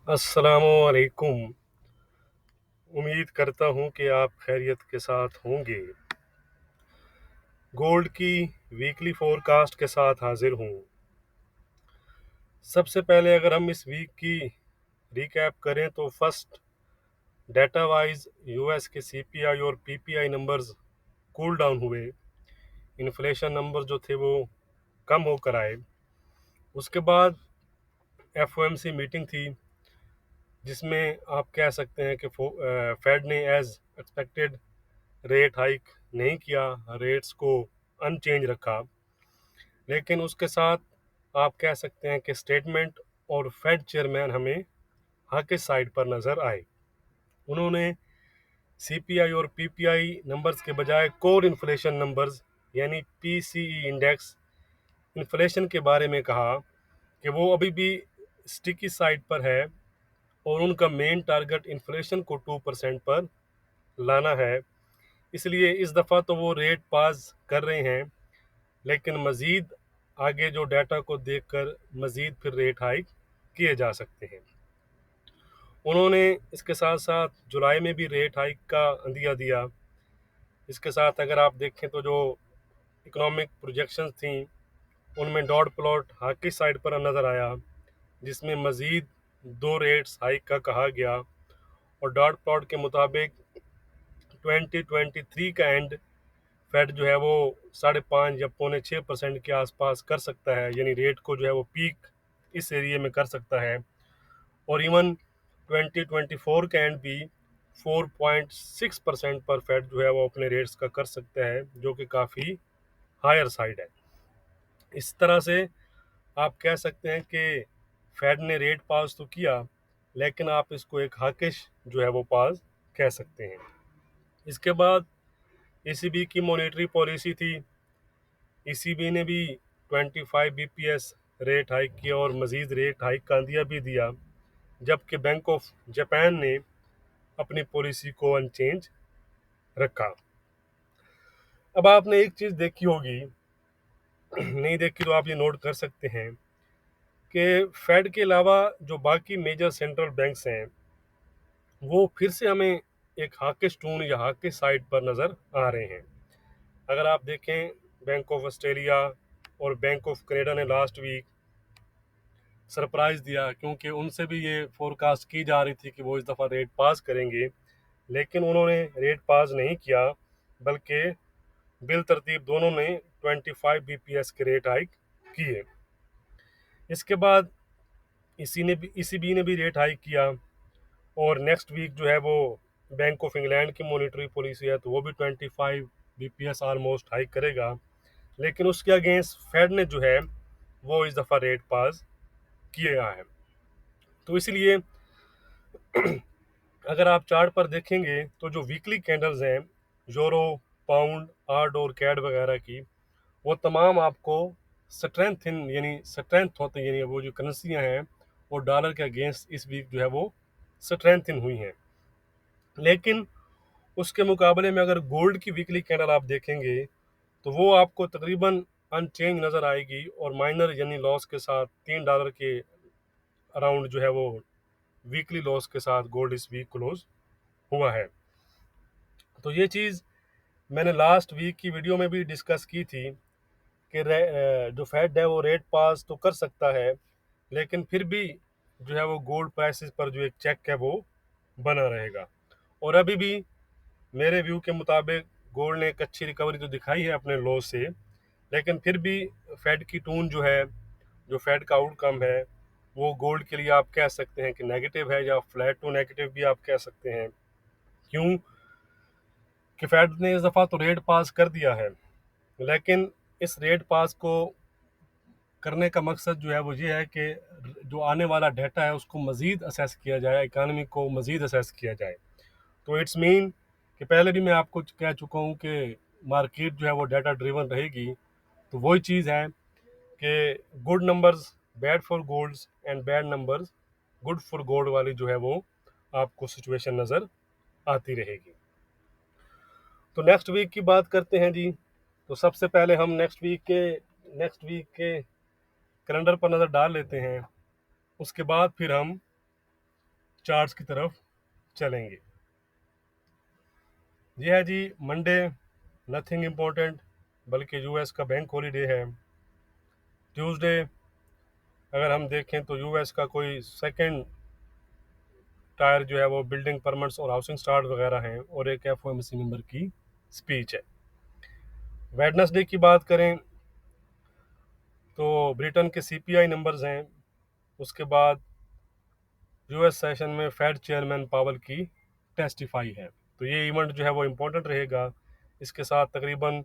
अस्सलामुअलैकुम। उम्मीद करता हूँ कि आप खैरियत के साथ होंगे। गोल्ड की वीकली फोरकास्ट के साथ हाजिर हूँ। सबसे पहले अगर हम इस वीक की रिकैप करें तो फर्स्ट डाटा वाइज यूएस के सीपीआई और पीपीआई नंबर्स कूल डाउन हुए। इन्फ्लेशन नंबर जो थे वो कम होकर आए। उसके बाद एफओएमसी मीटिंग थी जिसमें आप कह सकते हैं कि फेड ने एज एक्सपेक्टेड रेट हाइक नहीं किया, रेट्स को अनचेंज रखा। लेकिन उसके साथ आप कह सकते हैं कि स्टेटमेंट और फेड चेयरमैन हमें हाकिस साइड पर नज़र आए। उन्होंने सीपीआई और पीपीआई नंबर्स के बजाय कोर इन्फ्लेशन नंबर्स यानी पीसीई इंडेक्स इन्फ्लेशन के बारे में कहा कि वो अभी भी स्टिकी साइड पर है और उनका मेन टारगेट इन्फ्लेशन को 2% पर लाना है। इसलिए इस दफ़ा तो वो रेट पास कर रहे हैं, लेकिन मज़ीद आगे जो डाटा को देखकर मज़ीद फिर रेट हाइक किए जा सकते हैं। उन्होंने इसके साथ साथ जुलाई में भी रेट हाइक का अंदिया दिया। इसके साथ अगर आप देखें तो जो इकोनॉमिक प्रोजेक्शंस थी उनमें डॉट प्लॉट हाकी साइड पर नज़र आया, जिसमें मज़ीद 2 रेट्स हाइक का कहा गया। और डॉट प्लॉट के मुताबिक 2023 का एंड फेड जो है वो 5.5 या 5.6% के आसपास कर सकता है, यानी रेट को जो है वो पीक इस एरिया में कर सकता है। और इवन 2024 का एंड भी 4.6% पर फेड जो है वो अपने रेट्स का कर सकता है, जो कि काफ़ी हायर साइड है। इस तरह से आप कह सकते हैं कि फेड ने रेट पास तो किया, लेकिन आप इसको एक हाकिश जो है वो पास कह सकते हैं। इसके बाद ईसीबी की मॉनेटरी पॉलिसी थी। ईसीबी ने भी 25 बीपीएस रेट हाइक किया और मज़ीद रेट हाइक का अंदिया भी दिया, जबकि बैंक ऑफ जापान ने अपनी पॉलिसी को अनचेंज रखा। अब आपने एक चीज़ देखी होगी, नहीं देखी तो आप ये नोट कर सकते हैं कि फेड के अलावा जो बाकी मेजर सेंट्रल बैंक्स हैं वो फिर से हमें एक हाकिश टून या हाकिश साइड पर नज़र आ रहे हैं। अगर आप देखें, बैंक ऑफ ऑस्ट्रेलिया और बैंक ऑफ कनाडा ने लास्ट वीक सरप्राइज दिया, क्योंकि उनसे भी ये फोरकास्ट की जा रही थी कि वो इस दफ़ा रेट पास करेंगे, लेकिन उन्होंने रेट पास नहीं किया, बल्कि बिल तरतीब दोनों ने 25 बीपीएस के रेट हाइक किए। इसके बाद ईसीबी ने भी रेट हाइक किया और नेक्स्ट वीक जो है वो बैंक ऑफ इंग्लैंड की मॉनेटरी पॉलिसी है तो वो भी 25 बीपीएस ऑलमोस्ट हाइक करेगा। लेकिन उसके अगेंस्ट फेड ने जो है वो इस दफ़ा रेट पास किया है। तो इसलिए अगर आप चार्ट पर देखेंगे तो जो वीकली कैंडल्स हैं यूरो, पाउंड, आर्ड और कैड वगैरह की, वो तमाम आपको स्ट्रेंथ होते हैं, यानी वो जो करेंसियाँ हैं वो डॉलर के अगेंस्ट इस वीक जो है वो स्ट्रेंथन हुई हैं। लेकिन उसके मुकाबले में अगर गोल्ड की वीकली कैंडल आप देखेंगे तो वो आपको तकरीबन अनचेंज नज़र आएगी और माइनर यानी लॉस के साथ $3 के अराउंड जो है वो वीकली लॉस के साथ गोल्ड इस वीक क्लोज हुआ है। तो ये चीज़ मैंने लास्ट वीक की वीडियो में भी डिस्कस की थी कि जो फेड है वो रेट पास तो कर सकता है, लेकिन फिर भी जो है वो गोल्ड प्राइसेस पर जो एक चेक है वो बना रहेगा। और अभी भी मेरे व्यू के मुताबिक गोल्ड ने एक अच्छी रिकवरी तो दिखाई है अपने लॉ से, लेकिन फिर भी फेड की टून जो है, जो फेड का आउटकम है, वो गोल्ड के लिए आप कह सकते हैं कि नेगेटिव है या फ्लैट टू नेगेटिव भी आप कह सकते हैं। क्यों कि फेड ने इस दफ़ा तो रेट पास कर दिया है, लेकिन इस रेट पास को करने का मकसद जो है वो ये है कि जो आने वाला डाटा है उसको मज़ीद असेस किया जाए, इकानमी को मज़ीद असेस किया जाए। तो इट्स मीन कि पहले भी मैं आपको कह चुका हूँ कि मार्केट जो है वो डाटा ड्रिवन रहेगी। तो वही चीज़ है कि good numbers bad for golds and bad numbers good for gold वाली जो है वो आपको सिचुएशन नज़र आती रहेगी। तो नेक्स्ट वीक की बात करते हैं जी। तो सबसे पहले हम नेक्स्ट वीक के कैलेंडर पर नज़र डाल लेते हैं। उसके बाद फिर हम चार्ट्स की तरफ चलेंगे। ये है जी मंडे, नथिंग इम्पोर्टेंट, बल्कि यूएस का बैंक हॉलीडे है। ट्यूसडे अगर हम देखें तो यूएस का कोई सेकंड टायर जो है वो बिल्डिंग परमिट्स और हाउसिंग स्टार्ट वगैरह हैं, और एक एफओएमसी मेंबर की स्पीच है। वेडनेसडे की बात करें तो ब्रिटेन के सीपीआई नंबर्स हैं। उसके बाद यूएस सेशन में फेड चेयरमैन पावल की टेस्टिफाई है। तो ये इवेंट जो है वो इम्पोर्टेंट रहेगा। इसके साथ तकरीबन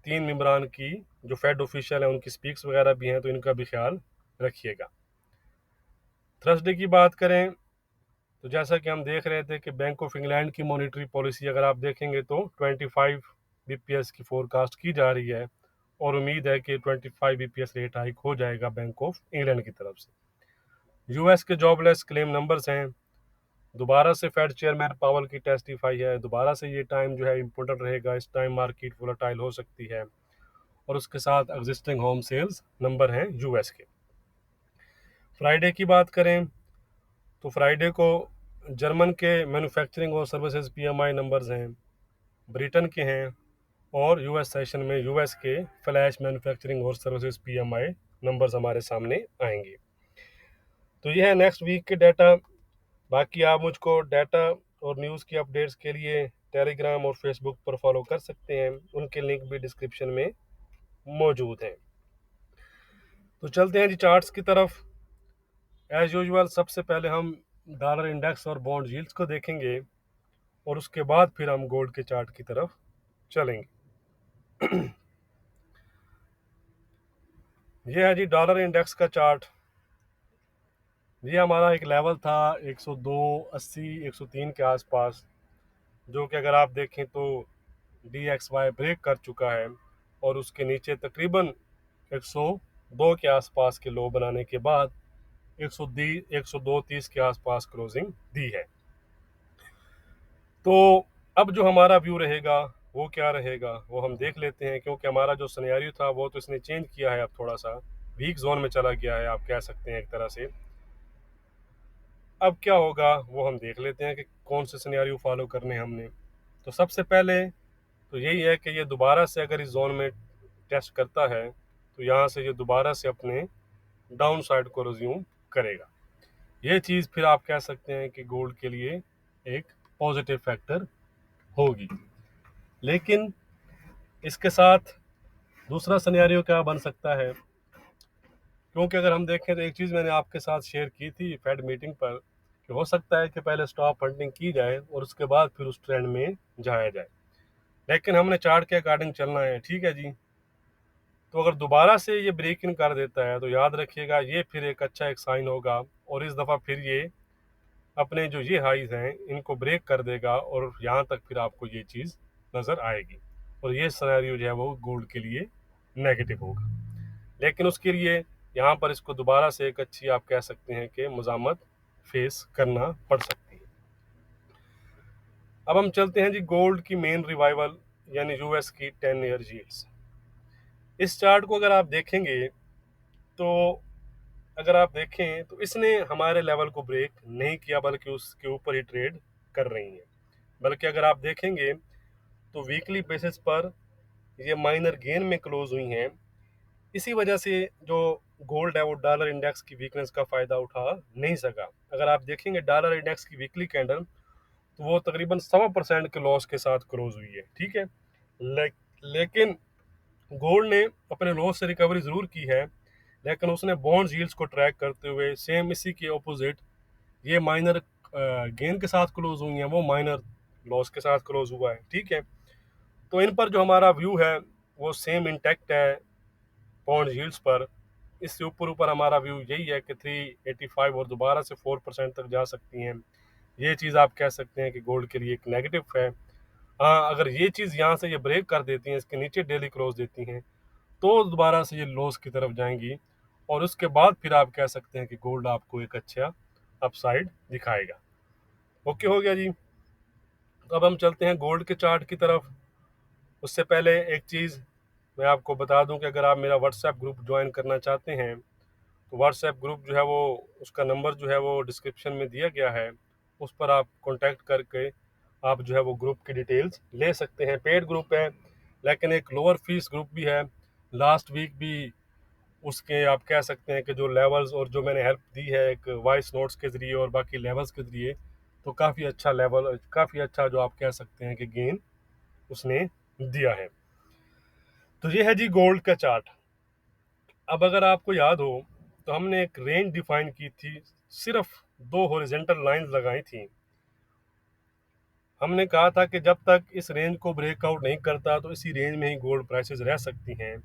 3 मेंबरान की जो फेड ऑफिशियल है उनकी स्पीक्स वगैरह भी हैं, तो इनका भी ख्याल रखिएगा। थर्सडे की बात करें तो जैसा कि हम देख रहे थे कि बैंक ऑफ इंग्लैंड की मॉनेटरी पॉलिसी अगर आप देखेंगे तो 25 बीपीएस की फोरकास्ट की जा रही है, और उम्मीद है कि 25 बीपीएस रेट हाइक हो जाएगा बैंक ऑफ इंग्लैंड की तरफ से। यूएस के जॉबलेस क्लेम नंबर्स हैं। दोबारा से फेड चेयरमैन पावल की टेस्टिफाई है। दोबारा से ये टाइम जो है इम्पोर्टेंट रहेगा। इस टाइम मार्केट वोलेटाइल हो सकती है। और उसके साथ एग्जिस्टिंग होम सेल्स नंबर हैं यूएस के। फ्राइडे की बात करें तो फ्राइडे को जर्मन के मैन्युफैक्चरिंग और सर्विसेज पीएमआई नंबर्स हैं, ब्रिटेन के हैं, और यूएस सेशन में यूएस के फ्लैश मैन्युफैक्चरिंग और सर्विसेज पीएमआई नंबर्स हमारे सामने आएंगे। तो ये है नेक्स्ट वीक के डाटा। बाकी आप मुझको डाटा और न्यूज़ की अपडेट्स के लिए टेलीग्राम और फेसबुक पर फॉलो कर सकते हैं। उनके लिंक भी डिस्क्रिप्शन में मौजूद हैं। तो चलते हैं जी चार्ट्स की तरफ। एज यूजुअल सबसे पहले हम डॉलर इंडेक्स और बॉन्ड यील्ड्स को देखेंगे, और उसके बाद फिर हम गोल्ड के चार्ट की तरफ चलेंगे। ये है जी डॉलर इंडेक्स का चार्ट। ये हमारा एक लेवल था 102.80 103 के आसपास, जो कि अगर आप देखें तो DXY ब्रेक कर चुका है, और उसके नीचे तकरीबन 102 के आसपास के लो बनाने के बाद 102.30 के आसपास क्लोजिंग दी है। तो अब जो हमारा व्यू रहेगा वो क्या रहेगा वो हम देख लेते हैं, क्योंकि हमारा जो सिनेरियो था वो तो इसने चेंज किया है। अब थोड़ा सा वीक जोन में चला गया है, आप कह सकते हैं एक तरह से। अब क्या होगा वो हम देख लेते हैं कि कौन से सिनेरियो फॉलो करने हमने। तो सबसे पहले तो यही है कि ये दोबारा से अगर इस जोन में टेस्ट करता है तो यहाँ से ये दोबारा से अपने डाउन साइड को रिज्यूम करेगा। ये चीज़ फिर आप कह सकते हैं कि गोल्ड के लिए एक पॉजिटिव फैक्टर होगी। लेकिन इसके साथ दूसरा सिनेरियो क्या बन सकता है, क्योंकि अगर हम देखें तो एक चीज़ मैंने आपके साथ शेयर की थी फेड मीटिंग पर, कि हो सकता है कि पहले स्टॉप फंडिंग की जाए और उसके बाद फिर उस ट्रेंड में जाया जाए। लेकिन हमने चार्ट के अकॉर्डिंग चलना है, ठीक है जी। तो अगर दोबारा से ये ब्रेक इन कर देता है तो याद रखिएगा ये फिर एक अच्छा एक साइन होगा, और इस दफ़ा फिर ये अपने जो ये हाइज हैं इनको ब्रेक कर देगा, और यहाँ तक फिर आपको ये चीज़ नज़र आएगी, और ये सिनेरियो जो है वो गोल्ड के लिए नेगेटिव होगा। लेकिन उसके लिए यहाँ पर इसको दोबारा से एक अच्छी आप कह सकते हैं कि मज़ामत फेस करना पड़ सकती है। अब हम चलते हैं जी गोल्ड की मेन रिवाइवल यानी यूएस की 10 ईयर यील्ड्स। इस चार्ट को अगर आप देखेंगे तो अगर आप देखें तो इसने हमारे लेवल को ब्रेक नहीं किया, बल्कि उसके ऊपर ही ट्रेड कर रही है। बल्कि अगर आप देखेंगे तो वीकली बेसिस पर ये माइनर गेन में क्लोज हुई हैं। इसी वजह से जो गोल्ड है वो डॉलर इंडेक्स की वीकनेस का फ़ायदा उठा नहीं सका। अगर आप देखेंगे डॉलर इंडेक्स की वीकली कैंडल तो वो तकरीबन 1.25% के लॉस के साथ क्लोज हुई है, ठीक है। लेकिन गोल्ड ने अपने लॉस से रिकवरी ज़रूर की है, लेकिन उसने बॉन्ड यील्ड्स को ट्रैक करते हुए सेम इसी के ऑपोजिट ये माइनर गेन के साथ क्लोज हुई हैं, वो माइनर लॉस के साथ क्लोज हुआ है, ठीक है। तो इन पर जो हमारा व्यू है वो सेम इंटैक्ट है बॉन्ड यील्ड्स पर। इससे ऊपर ऊपर हमारा व्यू यही है कि 385 और दोबारा से 4% तक जा सकती हैं। ये चीज़ आप कह सकते हैं कि गोल्ड के लिए एक नेगेटिव है। हाँ, अगर ये चीज़ यहाँ से ये ब्रेक कर देती हैं, इसके नीचे डेली क्लोज देती हैं, तो दोबारा से ये लॉस की तरफ जाएंगी, और उसके बाद फिर आप कह सकते हैं कि गोल्ड आपको एक अच्छा अपसाइड दिखाएगा। ओके हो गया जी। तो अब हम चलते हैं गोल्ड के चार्ट की तरफ। उससे पहले एक चीज़ मैं आपको बता दूं कि अगर आप मेरा व्हाट्सएप ग्रुप ज्वाइन करना चाहते हैं तो व्हाट्सएप ग्रुप जो है वो, उसका नंबर जो है वो डिस्क्रिप्शन में दिया गया है, उस पर आप कांटेक्ट करके आप जो है वो ग्रुप की डिटेल्स ले सकते हैं। पेड ग्रुप है, लेकिन एक लोअर फीस ग्रुप भी है। लास्ट वीक भी उसके आप कह सकते हैं कि जो लेवल्स और जो मैंने हेल्प दी है एक वॉइस नोट्स के ज़रिए और बाकी लेवल्स के ज़रिए, तो काफ़ी अच्छा लेवल, काफ़ी अच्छा जो आप कह सकते हैं कि गेन उसने दिया है। तो ये है जी गोल्ड का चार्ट। अब अगर आपको याद हो तो हमने एक रेंज डिफाइन की थी, सिर्फ दो हॉरिजेंटल लाइंस लगाई थी। हमने कहा था कि जब तक इस रेंज को ब्रेकआउट नहीं करता तो इसी रेंज में ही गोल्ड प्राइसेस रह सकती हैं।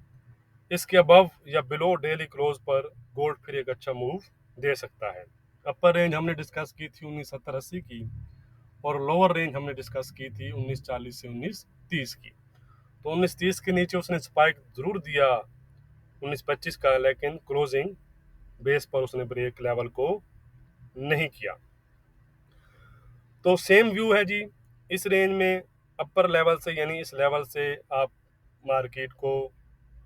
इसके अबव या बिलो डेली क्लोज पर गोल्ड फिर एक अच्छा मूव दे सकता है। अपर रेंज हमने डिस्कस की थी 1970-80 की, और लोअर रेंज हमने डिस्कस की थी 1940 से 1930 की। तो 1930 के नीचे उसने स्पाइक जरूर दिया 1925 का, लेकिन क्लोजिंग बेस पर उसने ब्रेक लेवल को नहीं किया। तो सेम व्यू है जी इस रेंज में। अपर लेवल से यानी इस लेवल से आप मार्केट को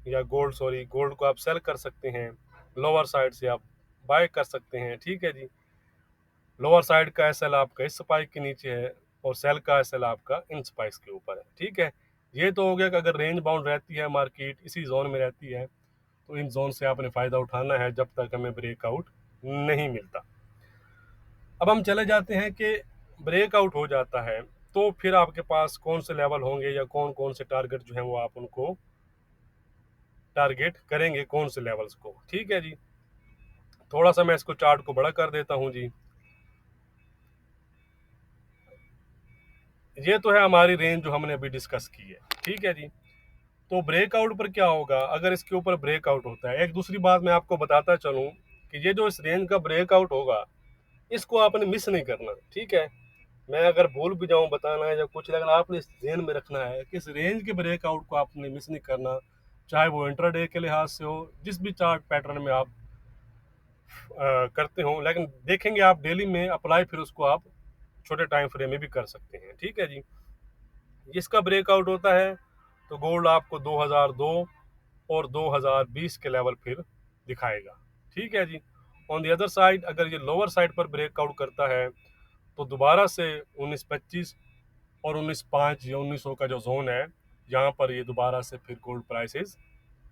या गोल्ड को आप सेल कर सकते हैं। लोअर साइड से आप बाय कर सकते हैं। ठीक है जी, लोअर साइड का एसएल आपका इस स्पाइक के नीचे है और सेल का एसएल आपका इन स्पाइक्स के ऊपर है। ठीक है, ये तो हो गया कि अगर रेंज बाउंड रहती है मार्केट, इसी जोन में रहती है, तो इन जोन से आपने फायदा उठाना है जब तक हमें ब्रेकआउट नहीं मिलता। अब हम चले जाते हैं कि ब्रेकआउट हो जाता है तो फिर आपके पास कौन से लेवल होंगे या कौन कौन से टारगेट जो है वो आप उनको टारगेट करेंगे, कौन से लेवल्स को। ठीक है जी, थोड़ा सा मैं इसको चार्ट को बड़ा कर देता हूँ जी। ये तो है हमारी रेंज जो हमने अभी डिस्कस की है। ठीक है जी, तो ब्रेकआउट पर क्या होगा अगर इसके ऊपर ब्रेकआउट होता है। एक दूसरी बात मैं आपको बताता चलूं कि ये जो इस रेंज का ब्रेकआउट होगा, इसको आपने मिस नहीं करना। ठीक है, मैं अगर भूल भी जाऊं बताना है या कुछ, लेकिन आपने इस ध्यान में रखना है कि इस रेंज के ब्रेकआउट को आपने मिस नहीं करना, चाहे वो इंट्राडे के लिहाज से हो, जिस भी चार्ट पैटर्न में आप करते हो। लेकिन देखेंगे आप डेली में अप्लाई, फिर उसको आप छोटे टाइम फ्रेम में भी कर सकते हैं। ठीक है जी, इसका ब्रेकआउट होता है तो गोल्ड आपको 2002 और 2020 के लेवल फिर दिखाएगा। ठीक है जी, ऑन द अदर साइड अगर ये लोअर साइड पर ब्रेकआउट करता है तो दोबारा से 1925 और 1905 या 1900 का जो जोन है, यहाँ पर ये दोबारा से फिर गोल्ड प्राइसेस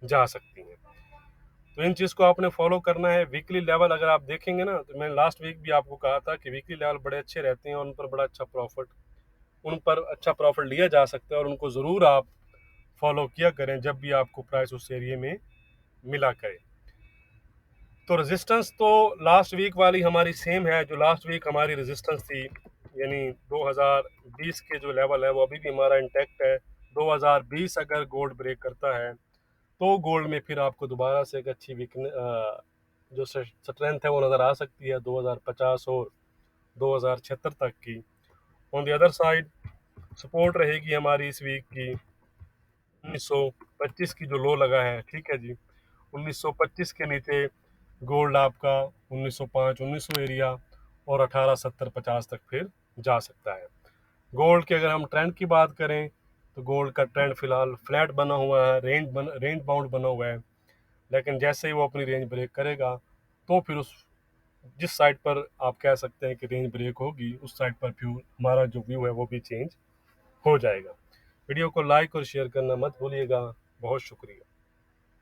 जा सकती हैं। तो इन चीज़ को आपने फॉलो करना है। वीकली लेवल अगर आप देखेंगे ना, तो मैंने लास्ट वीक भी आपको कहा था कि वीकली लेवल बड़े अच्छे रहते हैं और उन पर अच्छा प्रॉफिट लिया जा सकता है, और उनको ज़रूर आप फॉलो किया करें जब भी आपको प्राइस उस एरिए में मिला करे। तो रेजिस्टेंस तो लास्ट वीक वाली हमारी सेम है। जो लास्ट वीक हमारी रेजिस्टेंस थी यानी 2020 के जो लेवल है वो अभी भी हमारा इंटैक्ट है। 2020 अगर गोल्ड ब्रेक करता है तो गोल्ड में फिर आपको दोबारा से एक अच्छी जो स्ट्रेंथ है वो नज़र आ सकती है 2050 और 2076 तक की। On the other side support रहेगी हमारी इस वीक की 1925 की जो लो लगा है। ठीक है जी, 1925 के नीचे गोल्ड आपका 1905 1900 एरिया और 1870-50 तक फिर जा सकता है। गोल्ड के अगर हम ट्रेंड की बात करें तो गोल्ड का ट्रेंड फिलहाल फ्लैट बना हुआ है, रेंज बाउंड बना हुआ है। लेकिन जैसे ही वो अपनी रेंज ब्रेक करेगा तो फिर उस जिस साइड पर आप कह सकते हैं कि रेंज ब्रेक होगी, उस साइड पर फिर हमारा जो व्यू है वो भी चेंज हो जाएगा। वीडियो को लाइक और शेयर करना मत भूलिएगा। बहुत शुक्रिया।